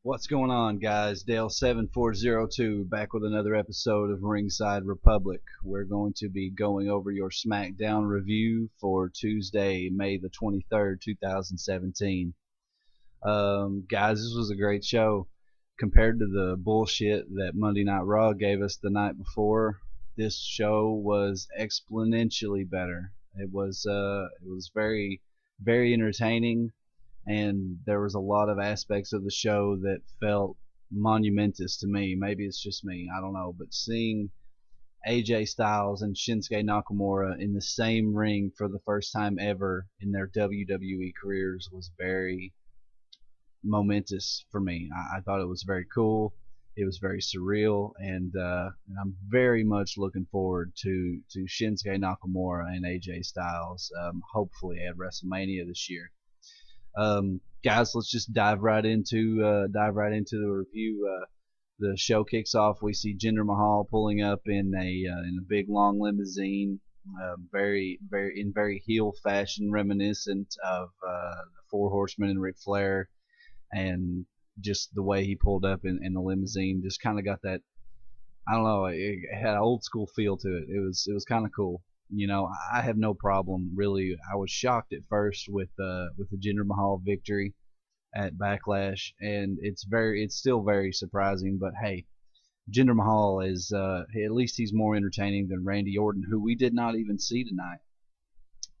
What's going on, guys? Dale7402 back with another episode of Ringside Republic. We're going to be going over your SmackDown review for Tuesday, May the 23rd, 2017. Guys, this was a great show. Compared to the bullshit that Monday Night Raw gave us the night before, this show was exponentially better. It was very entertaining, and there was a lot of aspects of the show that felt monumentous to me. Maybe it's just me, I don't know, but seeing AJ Styles and Shinsuke Nakamura in the same ring for the first time ever in their WWE careers was very momentous for me. I thought it was very cool. It was very surreal, and I'm very much looking forward to Shinsuke Nakamura and AJ Styles, hopefully at WrestleMania this year. Guys, let's just dive right into the review. The show kicks off. We see Jinder Mahal pulling up in a big long limousine, very heel fashion, reminiscent of the Four Horsemen and Ric Flair, and just the way he pulled up in the limousine just kind of got that. I don't know. It had an old school feel to it. It was kind of cool. I have no problem really. I was shocked at first with the Jinder Mahal victory at Backlash, and it's still very surprising. But hey, Jinder Mahal is at least he's more entertaining than Randy Orton, who we did not even see tonight.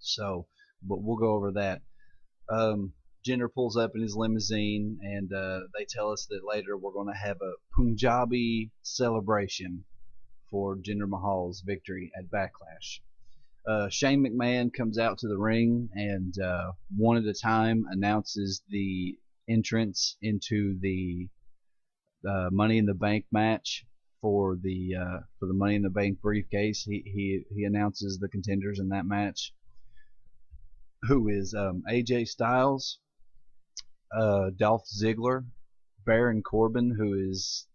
So, but we'll go over that. Jinder pulls up in his limousine, and they tell us that later we're going to have a Punjabi celebration for Jinder Mahal's victory at Backlash. Shane McMahon comes out to the ring and one at a time announces the entrance into the Money in the Bank match for the Money in the Bank briefcase. He announces the contenders in that match, who is AJ Styles, Dolph Ziggler, Baron Corbin, who is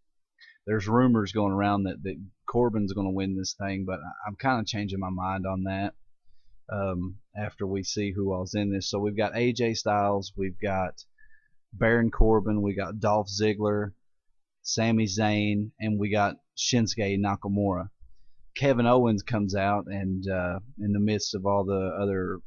there's rumors going around that Corbin's going to win this thing, but I'm kind of changing my mind on that after we see who all's in this. So we've got AJ Styles, we've got Baron Corbin, we got Dolph Ziggler, Sami Zayn, and we got Shinsuke Nakamura. Kevin Owens comes out and in the midst of all the other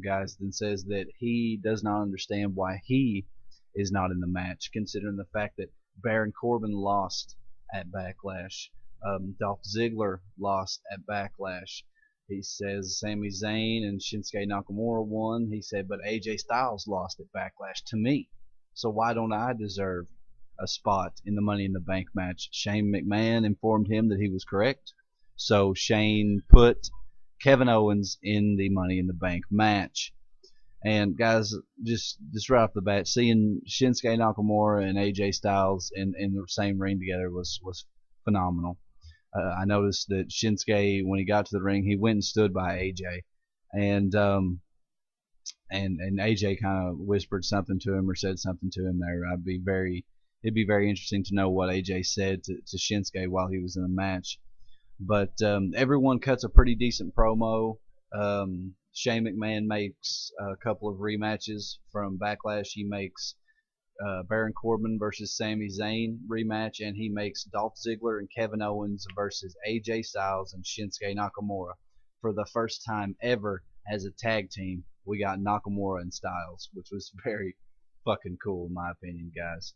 guys, then says that he does not understand why he is not in the match, considering the fact that Baron Corbin lost at Backlash. Dolph Ziggler lost at Backlash. He says Sami Zayn and Shinsuke Nakamura won. He said, but AJ Styles lost at Backlash to me. So why don't I deserve a spot in the Money in the Bank match? Shane McMahon informed him that he was correct. So Shane put Kevin Owens in the Money in the Bank match. And guys, just right off the bat, seeing Shinsuke Nakamura and AJ Styles in the same ring together was phenomenal. I noticed that Shinsuke, when he got to the ring, he went and stood by AJ, and and AJ kind of whispered something to him or said something to him there. It'd be very interesting to know what AJ said to Shinsuke while he was in the match. But everyone cuts a pretty decent promo. Shane McMahon makes a couple of rematches from Backlash. He makes Baron Corbin versus Sami Zayn rematch, and he makes Dolph Ziggler and Kevin Owens versus AJ Styles and Shinsuke Nakamura for the first time ever as a tag team. We got Nakamura and Styles, which was very fucking cool in my opinion, guys.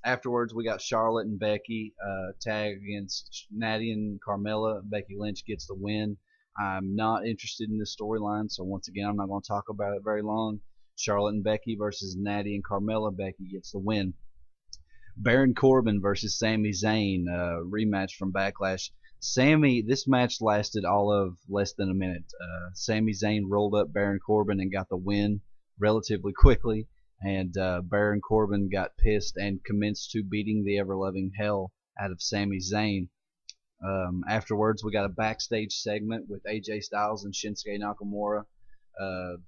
Afterwards, we got Charlotte and Becky tag against Natty and Carmella. Becky Lynch gets the win. I'm not interested in this storyline, so once again, I'm not going to talk about it very long. Charlotte and Becky versus Natty and Carmella. Becky gets the win. Baron Corbin versus Sami Zayn, rematch from Backlash. This match lasted all of less than a minute. Sami Zayn rolled up Baron Corbin and got the win relatively quickly, and Baron Corbin got pissed and commenced to beating the ever-loving hell out of Sami Zayn. Afterwards, we got a backstage segment with AJ Styles and Shinsuke Nakamura.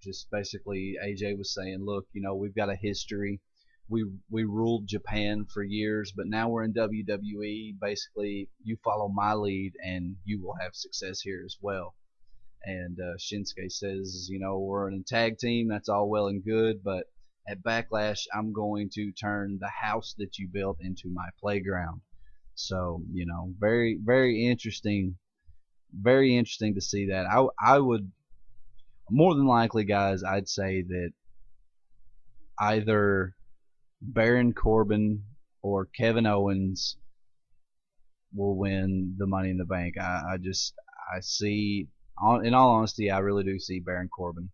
Just basically, AJ was saying, look, we've got a history. We ruled Japan for years, but now we're in WWE. Basically, you follow my lead, and you will have success here as well. And Shinsuke says, we're in a tag team. That's all well and good, but at Backlash, I'm going to turn the house that you built into my playground. So, very, very interesting to see that. I would more than likely, guys, I'd say that either Baron Corbin or Kevin Owens will win the Money in the Bank. I see, in all honesty, I really do see Baron Corbin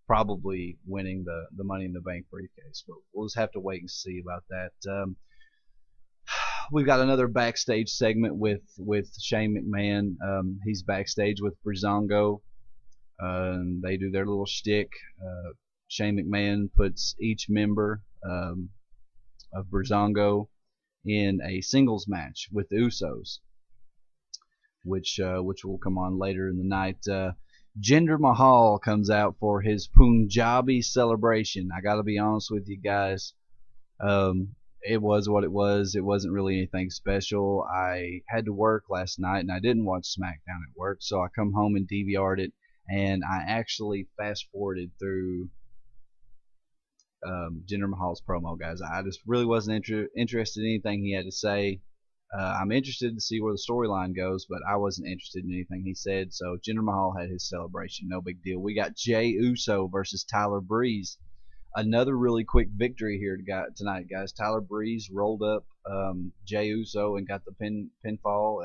probably winning the Money in the Bank briefcase. But we'll just have to wait and see about that. We've got another backstage segment with Shane McMahon. He's backstage with Breezango. They do their little shtick. Shane McMahon puts each member of Breezango in a singles match with the Usos, which will come on later in the night. Jinder Mahal comes out for his Punjabi celebration. I got to be honest with you guys. It was what it was. It wasn't really anything special. I had to work last night and I didn't watch SmackDown at work, so I come home and DVR'd it, and I actually fast forwarded through Jinder Mahal's promo, guys. I just really wasn't interested in anything he had to say. I'm interested to see where the storyline goes, but I wasn't interested in anything he said. So Jinder Mahal had his celebration, no big deal. We got Jey Uso versus Tyler Breeze. Another really quick victory here tonight, guys. Tyler Breeze rolled up Jey Uso and got the pinfall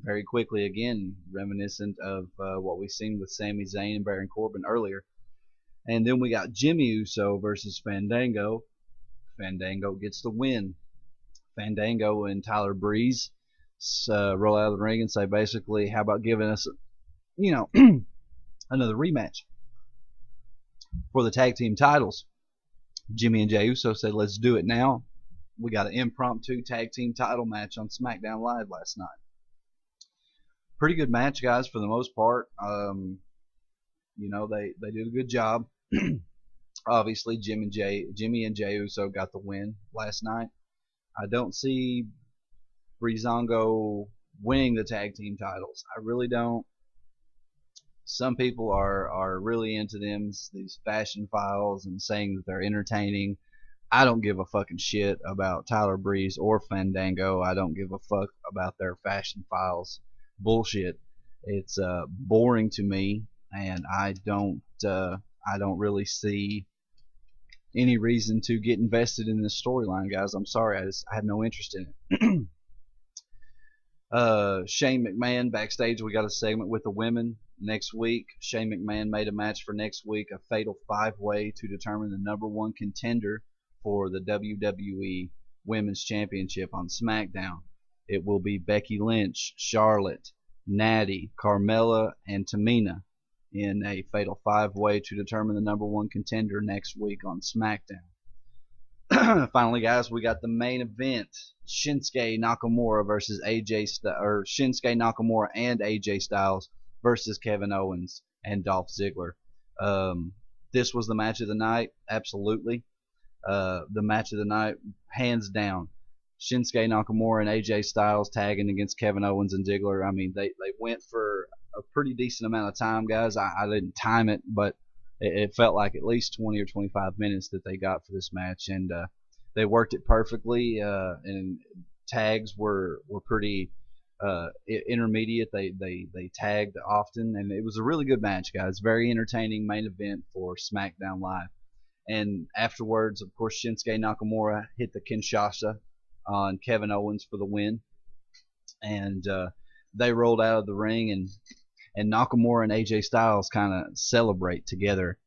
very quickly, again, reminiscent of what we've seen with Sami Zayn and Baron Corbin earlier. And then we got Jimmy Uso versus Fandango. Fandango gets the win. Fandango and Tyler Breeze roll out of the ring and say basically, how about giving us, another rematch for the tag team titles. Jimmy and Jey Uso said, let's do it now. We got an impromptu tag team title match on SmackDown Live last night. Pretty good match, guys, for the most part. They did a good job. Obviously, Jimmy and Jey Uso got the win last night. I don't see Breezango winning the tag team titles. I really don't. Some people are really into these fashion files and saying that they're entertaining. I don't give a fucking shit about Tyler Breeze or Fandango. I don't give a fuck about their fashion files bullshit. It's boring to me, and I don't really see any reason to get invested in this storyline, guys. I'm sorry, I have no interest in it. Shane McMahon backstage. We got a segment with the women next week. Shane McMahon made a match for next week, a fatal 5-way to determine the number one contender for the WWE Women's Championship on SmackDown. It will be Becky Lynch, Charlotte, Natty, Carmella, and Tamina in a fatal 5-way to determine the number one contender next week on SmackDown. Finally, guys, we got the main event: Shinsuke Nakamura versus Shinsuke Nakamura and AJ Styles versus Kevin Owens and Dolph Ziggler. This was the match of the night, absolutely. The match of the night, hands down. Shinsuke Nakamura and AJ Styles tagging against Kevin Owens and Ziggler. I mean, they went for a pretty decent amount of time, guys. I didn't time it, but it felt like at least 20 or 25 minutes that they got for this match, and they worked it perfectly. And tags were pretty intermediate. They tagged often, and it was a really good match, guys. Very entertaining main event for SmackDown Live. And afterwards, of course, Shinsuke Nakamura hit the Kinshasa on Kevin Owens for the win, and they rolled out of the ring, and Nakamura and AJ Styles kind of celebrate together.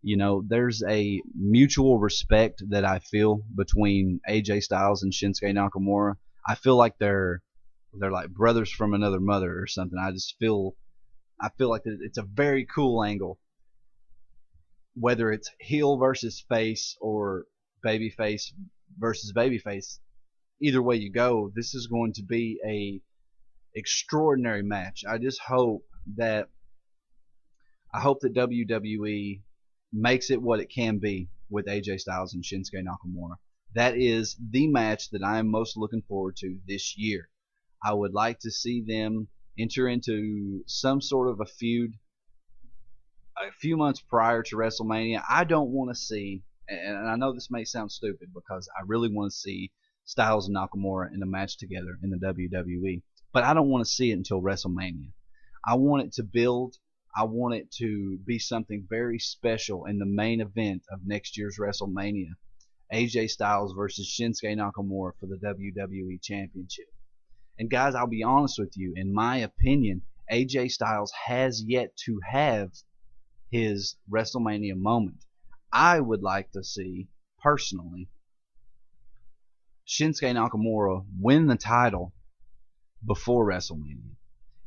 There's a mutual respect that I feel between AJ Styles and Shinsuke Nakamura. I feel like they're like brothers from another mother or something. I feel like it's a very cool angle. Whether it's heel versus face or babyface versus babyface, either way you go, this is going to be a extraordinary match. I hope that WWE makes it what it can be with AJ Styles and Shinsuke Nakamura. That is the match that I am most looking forward to this year. I would like to see them enter into some sort of a feud a few months prior to WrestleMania. I don't want to see And I know this may sound stupid because I really want to see Styles and Nakamura in a match together in the WWE, but I don't want to see it until WrestleMania. I want it to build. I want it to be something very special in the main event of next year's WrestleMania. AJ Styles versus Shinsuke Nakamura for the WWE Championship. And guys, I'll be honest with you, in my opinion, AJ Styles has yet to have his WrestleMania moment. I would like to see, personally, Shinsuke Nakamura win the title before WrestleMania.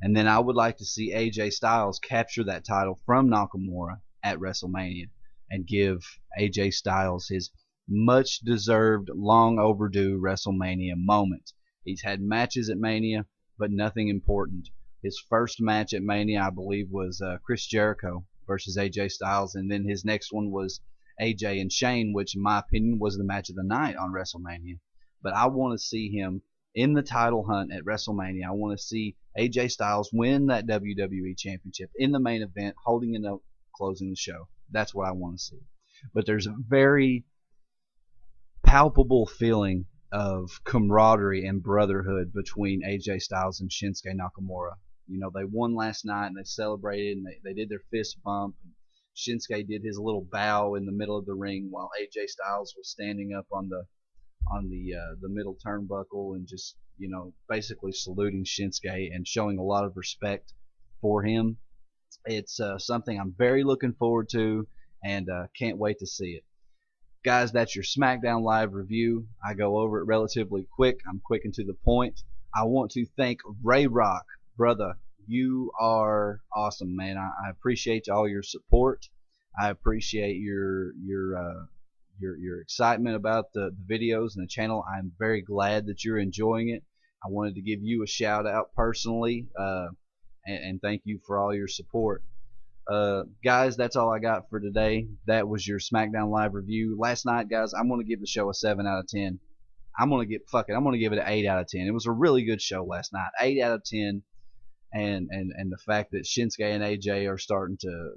And then I would like to see AJ Styles capture that title from Nakamura at WrestleMania and give AJ Styles his much deserved, long overdue WrestleMania moment. He's had matches at Mania, but nothing important. His first match at Mania, I believe, was Chris Jericho versus AJ Styles, and then his next one was AJ and Shane, which in my opinion was the match of the night on WrestleMania. But I want to see him in the title hunt at WrestleMania. I want to see AJ Styles win that WWE Championship in the main event, holding it up, closing the show. That's what I want to see. But there's a very palpable feeling of camaraderie and brotherhood between AJ Styles and Shinsuke Nakamura. You know, they won last night and they celebrated and they did their fist bump. And Shinsuke did his little bow in the middle of the ring while AJ Styles was standing up on the middle turnbuckle and just, you know, basically saluting Shinsuke and showing a lot of respect for him. It's something I'm very looking forward to and can't wait to see it. Guys, that's your SmackDown Live review. I go over it relatively quick. I'm quick and to the point. I want to thank Ray Rock. Brother, you are awesome, man. I appreciate all your support. I appreciate your excitement about the videos and the channel. I'm very glad that you're enjoying it. I wanted to give you a shout out personally and thank you for all your support. Guys, that's all I got for today. That was your SmackDown Live review. Last night, guys, I'm going to give the show a 7 out of 10. I'm going to give it an 8 out of 10. It was a really good show last night. 8 out of 10. And the fact that Shinsuke and AJ are starting to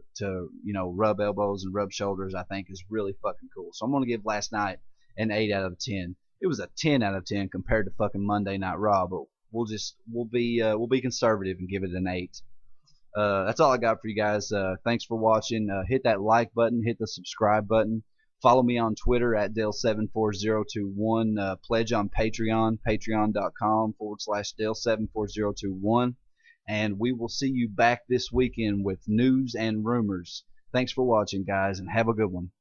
you know, rub elbows and rub shoulders, I think is really fucking cool. So I'm going to give last night an 8 out of 10. It was a 10 out of 10 compared to fucking Monday Night Raw, but we'll be conservative and give it an 8. That's all I got for you guys. Thanks for watching. Hit that like button, hit the subscribe button. Follow me on Twitter at Dale74021. Pledge on Patreon, patreon.com/Dale74021. And we will see you back this weekend with news and rumors. Thanks for watching, guys, and have a good one.